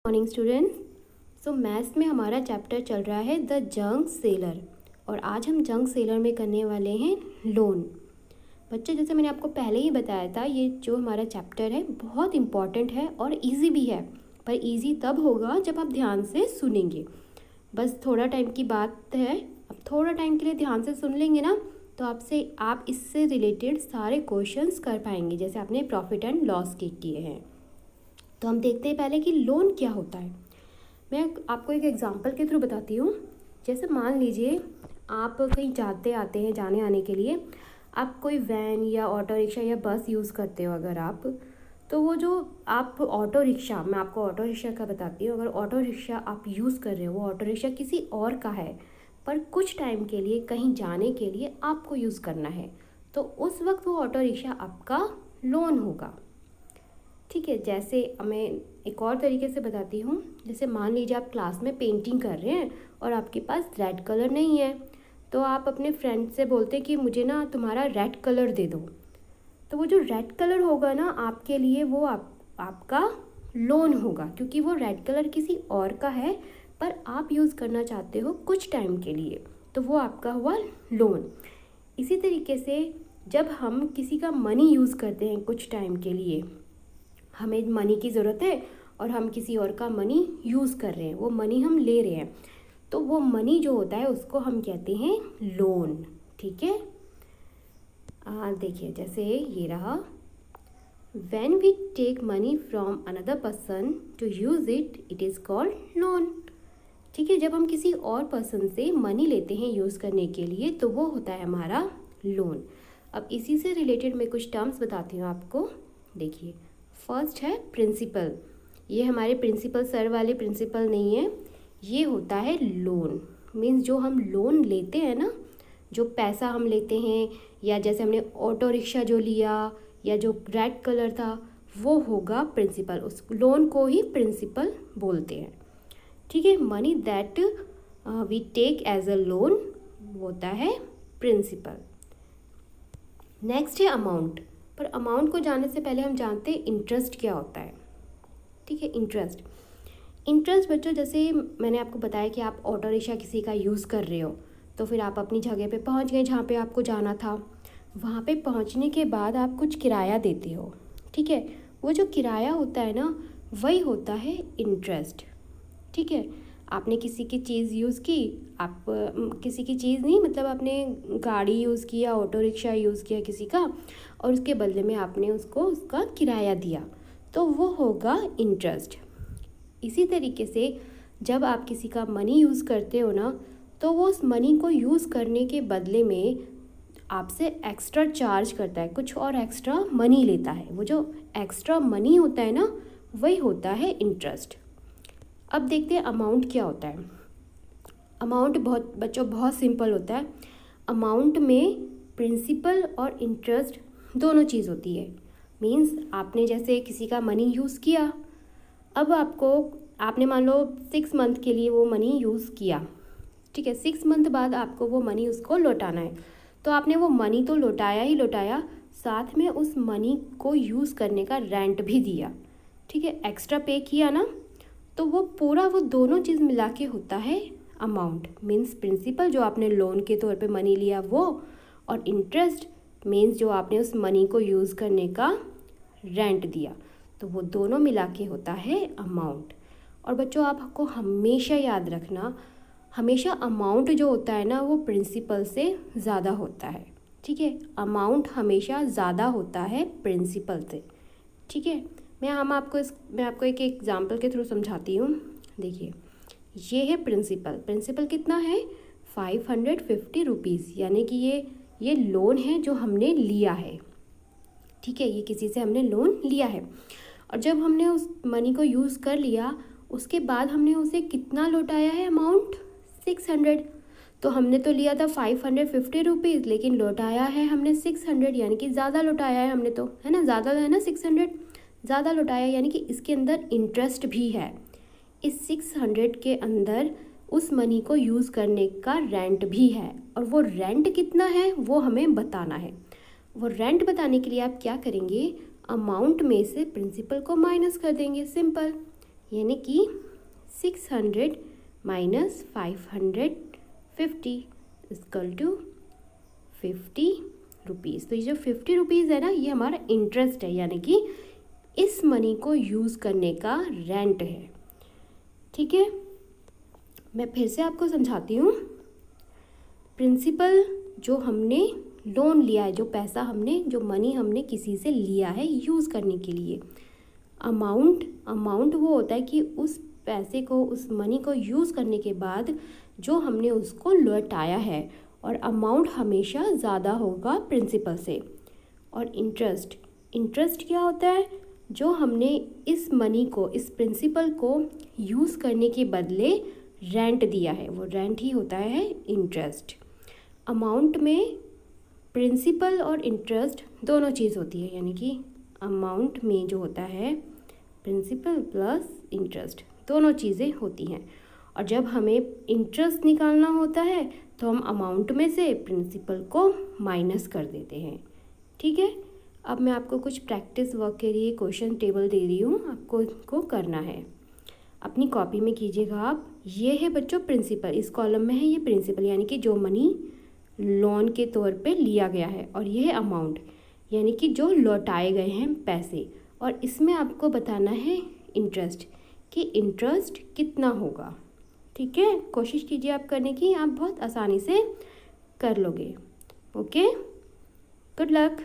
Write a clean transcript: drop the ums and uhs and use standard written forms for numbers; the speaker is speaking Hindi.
Morning students. सो मैथ्स में हमारा चैप्टर चल रहा है द जंक सेलर और आज हम जंक सेलर में करने वाले हैं लोन। बच्चे, जैसे मैंने आपको पहले ही बताया था, ये जो हमारा चैप्टर है बहुत इम्पॉर्टेंट है और इजी भी है, पर इजी तब होगा जब आप ध्यान से सुनेंगे। बस थोड़ा टाइम की बात है, अब थोड़ा टाइम के लिए ध्यान से सुन लेंगे ना तो आप इससे रिलेटेड सारे क्वेश्चंस कर पाएंगे, जैसे आपने प्रॉफिट एंड लॉस के किए हैं। तो हम देखते हैं पहले कि लोन क्या होता है। मैं आपको एक एग्जांपल के थ्रू बताती हूँ। जैसे मान लीजिए आप कहीं जाते आते हैं, जाने आने के लिए आप कोई वैन या ऑटो रिक्शा या बस यूज़ करते हो अगर आप, तो वो जो आप ऑटो रिक्शा, मैं आपको ऑटो रिक्शा का बताती हूँ। अगर ऑटो रिक्शा आप यूज़ कर रहे हो, वो ऑटो रिक्शा किसी और का है पर कुछ टाइम के लिए कहीं जाने के लिए आपको यूज़ करना है, तो उस वक्त वो ऑटो रिक्शा आपका लोन होगा। ठीक है, जैसे मैं एक और तरीके से बताती हूँ। जैसे मान लीजिए आप क्लास में पेंटिंग कर रहे हैं और आपके पास रेड कलर नहीं है, तो आप अपने फ्रेंड से बोलते हैं कि मुझे ना तुम्हारा रेड कलर दे दो। तो वो जो रेड कलर होगा ना आपके लिए, वो आपका लोन होगा, क्योंकि वो रेड कलर किसी और का है पर आप यूज़ करना चाहते हो कुछ टाइम के लिए, तो वो आपका हुआ लोन। इसी तरीके से जब हम किसी का मनी यूज़ करते हैं कुछ टाइम के लिए, हमें मनी की ज़रूरत है और हम किसी और का मनी यूज़ कर रहे हैं, वो मनी हम ले रहे हैं, तो वो मनी जो होता है उसको हम कहते हैं लोन। ठीक है, देखिए जैसे ये रहा, when we take money from another person to use it, it is called loan. ठीक है, जब हम किसी और पर्सन से मनी लेते हैं यूज़ करने के लिए, तो वो होता है हमारा लोन। अब इसी से रिलेटेड मैं कुछ टर्म्स बताती हूँ आपको। देखिए, फर्स्ट है प्रिंसिपल। ये हमारे प्रिंसिपल सर वाले प्रिंसिपल नहीं है, ये होता है लोन। मीन्स जो हम लोन लेते हैं ना, जो पैसा हम लेते हैं, या जैसे हमने ऑटो रिक्शा जो लिया या जो रेड कलर था, वो होगा प्रिंसिपल। उस लोन को ही प्रिंसिपल बोलते हैं। ठीक है, money that we take as a loan होता है प्रिंसिपल। नेक्स्ट है अमाउंट। पर अमाउंट को जानने से पहले हम जानते हैं इंटरेस्ट क्या होता है। ठीक है, इंटरेस्ट बच्चों, जैसे मैंने आपको बताया कि आप ऑटो रिक्शा किसी का यूज़ कर रहे हो, तो फिर आप अपनी जगह पे पहुंच गए जहाँ पे आपको जाना था। वहाँ पे पहुँचने के बाद आप कुछ किराया देते हो। ठीक है, वो जो किराया होता है ना, वही होता है इंटरेस्ट। ठीक है, आपने किसी की चीज़ यूज़ की, आप किसी की चीज़ नहीं, मतलब आपने गाड़ी यूज़ किया, ऑटो रिक्शा यूज़ किया किसी का, और उसके बदले में आपने उसको उसका किराया दिया, तो वो होगा इंटरेस्ट। इसी तरीके से जब आप किसी का मनी यूज़ करते हो ना, तो वो उस मनी को यूज़ करने के बदले में आपसे एक्स्ट्रा चार्ज करता है, कुछ और एक्स्ट्रा मनी लेता है। वो जो एक्स्ट्रा मनी होता है ना, वही होता है इंटरेस्ट। अब देखते हैं अमाउंट क्या होता है। अमाउंट बहुत सिंपल होता है। अमाउंट में प्रिंसिपल और इंटरेस्ट दोनों चीज़ होती है। मीन्स आपने जैसे किसी का मनी यूज़ किया, अब आपने मान लो 6 मंथ के लिए वो मनी यूज़ किया। ठीक है, 6 मंथ बाद आपको वो मनी उसको लौटाना है, तो आपने वो मनी तो लौटाया ही लौटाया, साथ में उस मनी को यूज़ करने का रेंट भी दिया। ठीक है, एक्स्ट्रा पे किया ना, तो वो दोनों चीज़ मिला के होता है अमाउंट। मीन्स प्रिंसिपल जो आपने लोन के तौर पे मनी लिया वो, और इंटरेस्ट मीन्स जो आपने उस मनी को यूज़ करने का रेंट दिया, तो वो दोनों मिला के होता है अमाउंट। और बच्चों, आपको हमेशा याद रखना, हमेशा अमाउंट जो होता है ना, वो प्रिंसिपल से ज़्यादा होता है। ठीक है, अमाउंट हमेशा ज़्यादा होता है प्रिंसिपल से। ठीक है, मैं आपको एक एग्जांपल के थ्रू समझाती हूँ। देखिए, ये है प्रिंसिपल कितना है, 550 रुपीज़, यानी कि ये लोन है जो हमने लिया है। ठीक है, ये किसी से हमने लोन लिया है, और जब हमने उस मनी को यूज़ कर लिया, उसके बाद हमने उसे कितना लौटाया है, अमाउंट 600। तो हमने तो लिया था 550 रुपीज़, लेकिन लौटाया है हमने 600, यानी कि ज़्यादा लौटाया है हमने, तो है ना, ज़्यादा है ना, 600 ज़्यादा लौटाया, यानी कि इसके अंदर इंटरेस्ट भी है। इस 600 के अंदर उस मनी को यूज़ करने का रेंट भी है, और वो रेंट कितना है वो हमें बताना है। वो रेंट बताने के लिए आप क्या करेंगे, अमाउंट में से प्रिंसिपल को माइनस कर देंगे, सिंपल। यानी कि 600 माइनस 550 इक्वल टू 50 रुपीज़। तो ये जो 50 रुपीज़ है ना, ये हमारा इंटरेस्ट है, यानी कि इस मनी को यूज़ करने का रेंट है। ठीक है, मैं फिर से आपको समझाती हूँ। प्रिंसिपल जो हमने लोन लिया है, जो पैसा हमने, जो मनी हमने किसी से लिया है यूज़ करने के लिए। अमाउंट वो होता है कि उस पैसे को, उस मनी को यूज़ करने के बाद जो हमने उसको लौटाया है, और अमाउंट हमेशा ज़्यादा होगा प्रिंसिपल से। और इंटरेस्ट क्या होता है? जो हमने इस मनी को, इस प्रिंसिपल को यूज़ करने के बदले रेंट दिया है, वो रेंट ही होता है इंटरेस्ट। अमाउंट में प्रिंसिपल और इंटरेस्ट दोनों चीज़ होती है, यानी कि अमाउंट में जो होता है प्रिंसिपल प्लस इंटरेस्ट दोनों चीज़ें होती हैं। और जब हमें इंटरेस्ट निकालना होता है तो हम अमाउंट में से प्रिंसिपल को माइनस कर देते हैं। ठीक है, अब मैं आपको कुछ प्रैक्टिस वर्क के लिए क्वेश्चन टेबल दे रही हूँ, आपको इसको करना है। अपनी कॉपी में कीजिएगा आप। ये है बच्चों प्रिंसिपल, इस कॉलम में है ये प्रिंसिपल, यानी कि जो मनी लोन के तौर पे लिया गया है, और ये है अमाउंट, यानी कि जो लौटाए गए हैं पैसे। और इसमें आपको बताना है इंटरेस्ट, कि इंटरेस्ट कितना होगा। ठीक है, कोशिश कीजिए आप करने की, आप बहुत आसानी से कर लोगे। Okay, good luck.